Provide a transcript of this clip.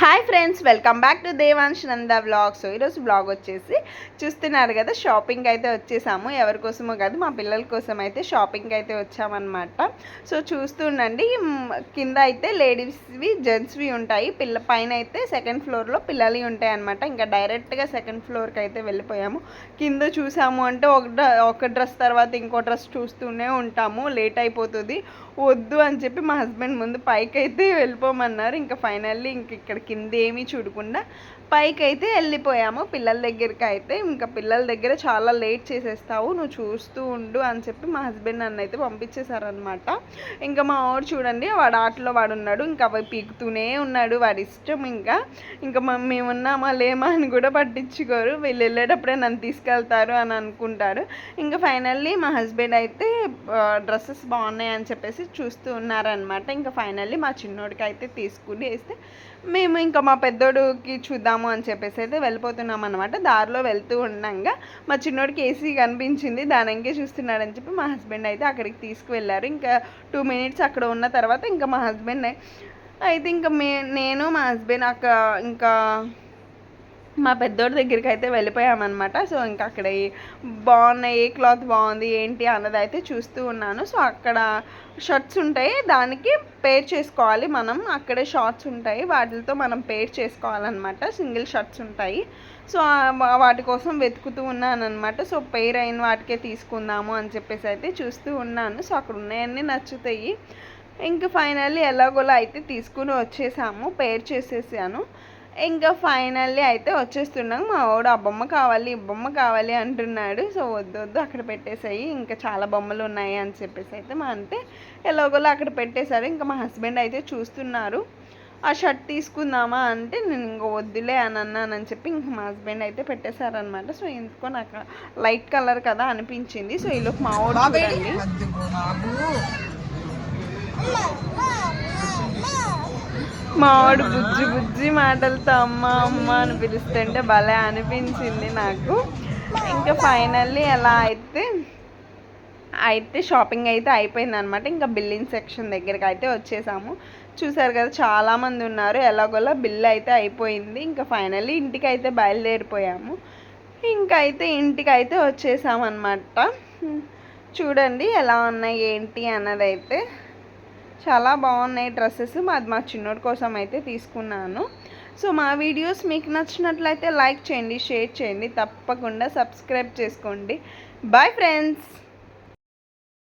Hi friends, welcome back to Devansh Nanda vlogs. ఈరోజు blog వచ్చేసి చూస్తున్నారు కదా, షాపింగ్ అయితే వచ్చేసాము. ఎవరి కోసమో కాదు, మా పిల్లల కోసం అయితే షాపింగ్ అయితే వచ్చామన్నమాట. సో చూస్తుండండి, కింద అయితే లేడీస్వి జెంట్స్వి ఉంటాయి, పైన అయితే సెకండ్ ఫ్లోర్లో పిల్లలు ఉంటాయి అన్నమాట. ఇంకా డైరెక్ట్గా సెకండ్ ఫ్లోర్కి అయితే వెళ్ళిపోయాము. కింద చూసాము అంటే ఒక డ్రెస్ తర్వాత ఇంకో డ్రెస్ చూస్తూనే ఉంటాము, లేట్ అయిపోతుంది. వద్దు అని చెప్పి మా హస్బెండ్ ముందు పైకి అయితే వెళ్ళిపోమన్నారు. ఇంకా ఫైనల్లీ ఇక్కడ కింద ఏమీ చూడకుండా పైకి అయితే వెళ్ళిపోయాము పిల్లల దగ్గరికి అయితే. ఇంకా పిల్లల దగ్గర చాలా లేట్ చేసేస్తావు, నువ్వు చూస్తూ ఉండు అని చెప్పి మా హస్బెండ్ నన్ను అయితే పంపించేశారనమాట. ఇంకా మా వాడు చూడండి, వాడు ఆటలో వాడు ఉన్నాడు, ఇంకా అవి పీకుతూనే ఉన్నాడు, వాడి ఇష్టం. ఇంకా మేమున్నామా లేమా అని కూడా పట్టించుకోరు, వీళ్ళు వెళ్ళేటప్పుడే నన్ను తీసుకెళ్తారు అని అనుకుంటారు. ఇంకా ఫైనల్లీ మా హస్బెండ్ అయితే డ్రెస్సెస్ బాగున్నాయి అని చెప్పేసి చూస్తూ ఉన్నారనమాట. ఇంకా ఫైనల్లీ మా చిన్నోడికి అయితే తీసుకుని వేస్తే మేము ఇంకా మా పెద్దోడికి చూద్దాము అని చెప్పేసి అయితే వెళ్ళిపోతున్నాం అనమాట. దారిలో వెళ్తూ ఉండగా మా చిన్నోడికి ఏసీ కనిపించింది, దాని ఇంకే చూస్తున్నాడని చెప్పి మా హస్బెండ్ అయితే అక్కడికి తీసుకువెళ్ళారు. ఇంకా 2 minutes అక్కడ ఉన్న తర్వాత ఇంకా మా హస్బెండ్ అయితే ఇంకా నేను మా హస్బెండ్ ఇంకా మా పెద్దోడి దగ్గరికి అయితే వెళ్ళిపోయామన్నమాట. సో ఇంకా అక్కడ బాగున్నాయి, ఏ క్లాత్ బాగుంది ఏంటి అన్నది అయితే చూస్తూ ఉన్నాను. సో అక్కడ షర్ట్స్ ఉంటాయి, దానికి పేర్ చేసుకోవాలి మనం. అక్కడే షార్ట్స్ ఉంటాయి, వాటితో మనం పేర్ చేసుకోవాలన్నమాట. సింగిల్ షర్ట్స్ ఉంటాయి, సో వాటి కోసం వెతుకుతూ ఉన్నాను అనమాట. సో పేర్ అయిన వాటికే తీసుకుందాము అని చెప్పేసి అయితే చూస్తూ ఉన్నాను. సో అక్కడ ఉన్నాయన్నీ నచ్చుతాయి. ఇంకా ఫైనల్లీ ఎలాగోలా అయితే తీసుకుని వచ్చేసాము, పేర్ చేసేసాను. ఇంకా ఫైనల్లీ అయితే వచ్చేస్తున్నాం. మా వాడు ఆ బొమ్మ కావాలి, ఈ బొమ్మ కావాలి అంటున్నాడు. సో వద్దు అక్కడ పెట్టేసాయి, ఇంకా చాలా బొమ్మలు ఉన్నాయి అని చెప్పేసి అయితే మా అంటే ఎలాగోలా అక్కడ పెట్టేశాడు. ఇంకా మా హస్బెండ్ అయితే చూస్తున్నారు, ఆ షర్ట్ తీసుకుందామా అంటే నేను ఇంకా వద్దులే అని అన్నానని చెప్పి ఇంకా మా హస్బెండ్ అయితే పెట్టేశారనమాట. సో ఎందుకో నాకు లైట్ కలర్ కదా అనిపించింది. సో ఈలోపు మా వాడు చూడండి, మా వాడు బుజ్జి మాటలతో అమ్మ అమ్మ అని పిలుస్తుంటే భలే అనిపించింది నాకు. ఇంకా ఫైనల్లీ ఎలా అయితే షాపింగ్ అయితే అయిపోయింది అనమాట. ఇంకా బిల్లింగ్ సెక్షన్ దగ్గరికి అయితే వచ్చేసాము. చూసారు కదా, చాలామంది ఉన్నారు. ఎలాగోలా బిల్ అయితే అయిపోయింది. ఇంకా ఫైనల్లీ ఇంటికి అయితే బయలుదేరిపోయాము. ఇంకా అయితే ఇంటికి అయితే వచ్చేసామన్నమాట. చూడండి ఎలా ఉన్నాయి ఏంటి అన్నదైతే చాలా బాగున్నాయి డ్రెస్సెస్. మా చిన్నోడి కోసం అయితే తీసుకున్నాను. సో మా వీడియోస్ మీకు నచ్చినట్లయితే లైక్ చేయండి, షేర్ చేయండి, తప్పకుండా సబ్స్క్రైబ్ చేసుకోండి. Bye friends.